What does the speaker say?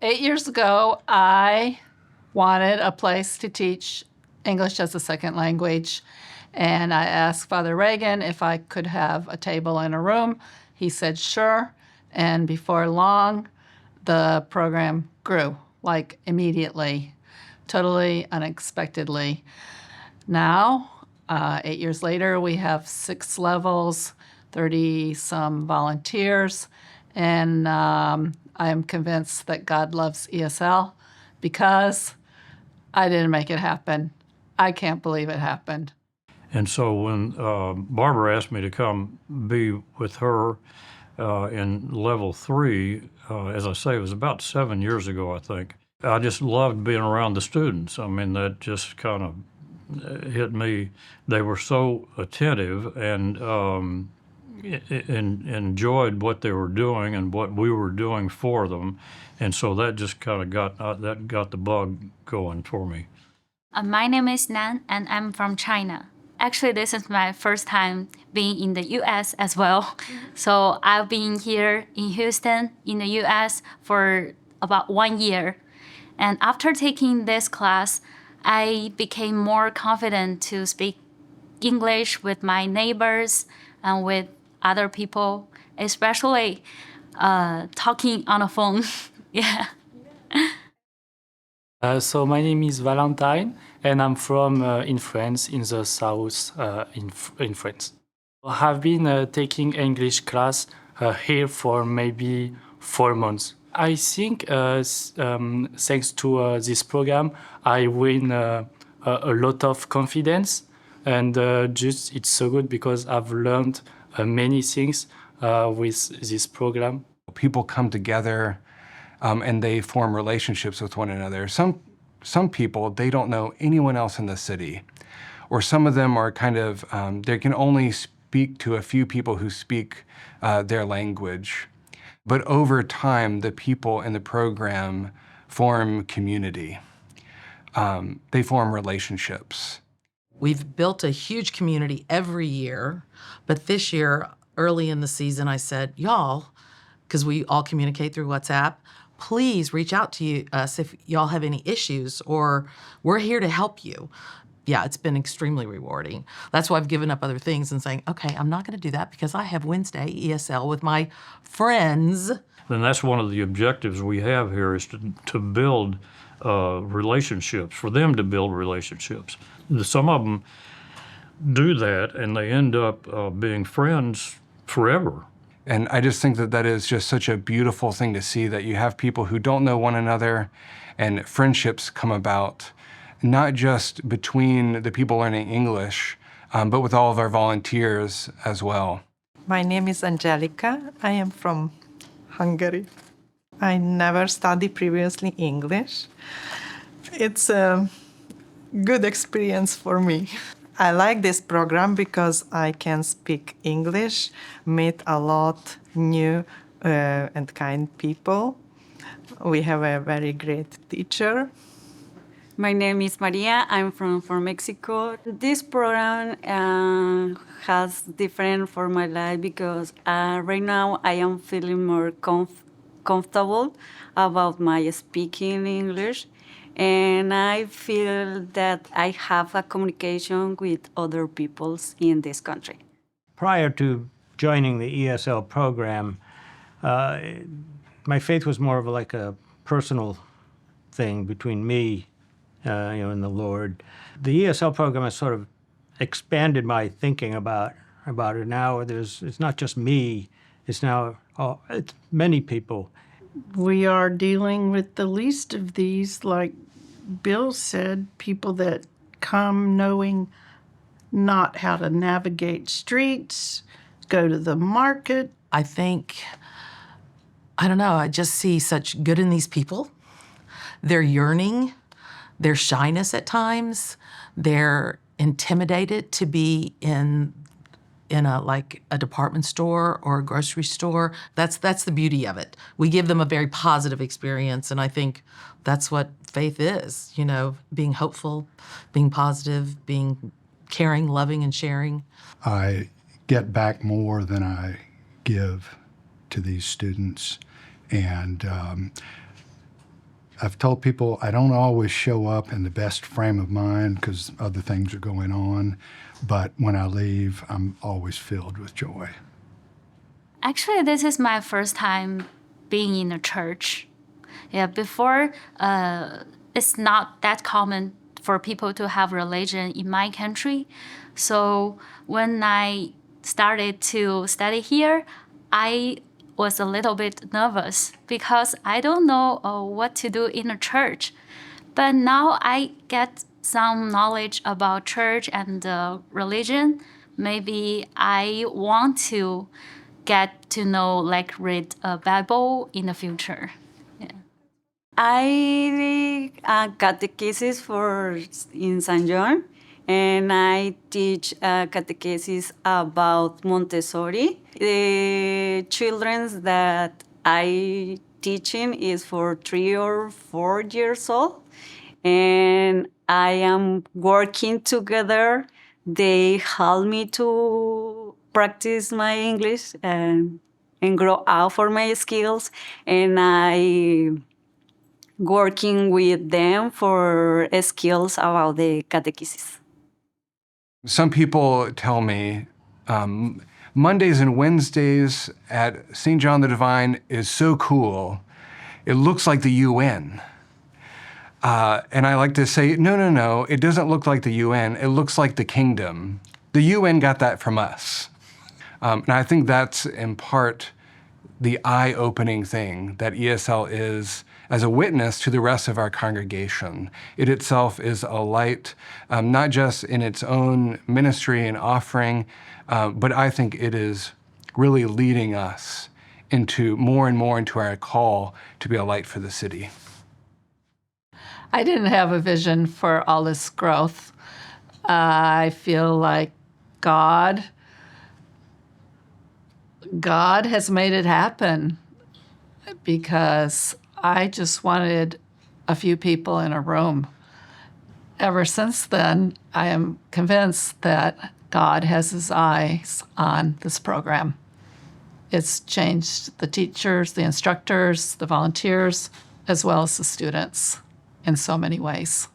8 years ago, I wanted a place to teach English as a second language, and I asked Father Reagan if I could have a table in a room. He said sure, and before long, the program grew, like immediately, totally unexpectedly. Now, 8 years later, we have 6 levels, 30-some volunteers, and I am convinced that God loves ESL because I didn't make it happen. I can't believe it happened. And so when Barbara asked me to come be with her in level 3, as I say, it was about 7 years ago, I think. I just loved being around the students. I mean, that just kind of hit me. They were so attentive and enjoyed what they were doing and what we were doing for them. And so that just kind of got the bug going for me. My name is Nan, and I'm from China. Actually, this is my first time being in the U.S. as well. So I've been here in Houston, in the U.S. for about 1 year. And after taking this class, I became more confident to speak English with my neighbors and with other people, especially talking on the phone. Yeah. So my name is Valentine, and I'm from in France, in the south in France. I have been taking English class here for maybe 4 months. I think thanks to this program, I win a lot of confidence, and just it's so good because I've learned many things with this program. People come together and they form relationships with one another. Some people, they don't know anyone else in the city, or some of them are kind of, they can only speak to a few people who speak their language. But over time, the people in the program form community. They form relationships. We've built a huge community every year, but this year, early in the season, I said, y'all, because we all communicate through WhatsApp, please reach out to us if y'all have any issues, or we're here to help you. Yeah, it's been extremely rewarding. That's why I've given up other things and saying, okay, I'm not gonna do that because I have Wednesday ESL with my friends. And that's one of the objectives we have here, is to build relationships, for them to build relationships. Some of them do that and they end up being friends forever. And I just think that that is just such a beautiful thing to see, that you have people who don't know one another and friendships come about, not just between the people learning English, but with all of our volunteers as well. My name is Angelica. I am from Hungary. I never studied previously English. It's a good experience for me. I like this program because I can speak English, meet a lot new and kind people. We have a very great teacher. My name is Maria. I'm from Mexico. This program has different for my life because right now I am feeling more comfortable about my speaking English. And I feel that I have a communication with other peoples in this country. Prior to joining the ESL program, my faith was more of like a personal thing between me, and the Lord. The ESL program has sort of expanded my thinking about it. Now it's not just me; it's now it's many people. We are dealing with the least of these, like Bill said, people that come knowing not how to navigate streets, go to the market. I think, I don't know, I just see such good in these people. Their yearning, their shyness at times, they're intimidated to be in a department store or a grocery store. That's the beauty of it. We give them a very positive experience, and I think that's what faith is, being hopeful, being positive, being caring, loving, and sharing. I get back more than I give to these students, and I've told people I don't always show up in the best frame of mind because other things are going on, but when I leave, I'm always filled with joy. Actually, this is my first time being in a church. Yeah, before, it's not that common for people to have religion in my country. So when I started to study here, I was a little bit nervous because I don't know what to do in a church. But now I get some knowledge about church and religion. Maybe I want to get to know, like, read a Bible in the future. Yeah. I catechesis for in San John, and I teach catechesis about Montessori. The children that I teaching is for 3 or 4 years old, and I am working together. They help me to practice my English and grow out for my skills, and I working with them for skills about the catechesis. Some people tell me Mondays and Wednesdays at St. John the Divine is so cool. It looks like the UN. And I like to say, no, it doesn't look like the UN. It looks like the kingdom. The UN got that from us. And I think that's in part the eye-opening thing that ESL is as a witness to the rest of our congregation. It itself is a light, not just in its own ministry and offering, but I think it is really leading us into more and more into our call to be a light for the city. I didn't have a vision for all this growth. I feel like God has made it happen because I just wanted a few people in a room. Ever since then, I am convinced that God has his eyes on this program. It's changed the teachers, the instructors, the volunteers, as well as the students in so many ways.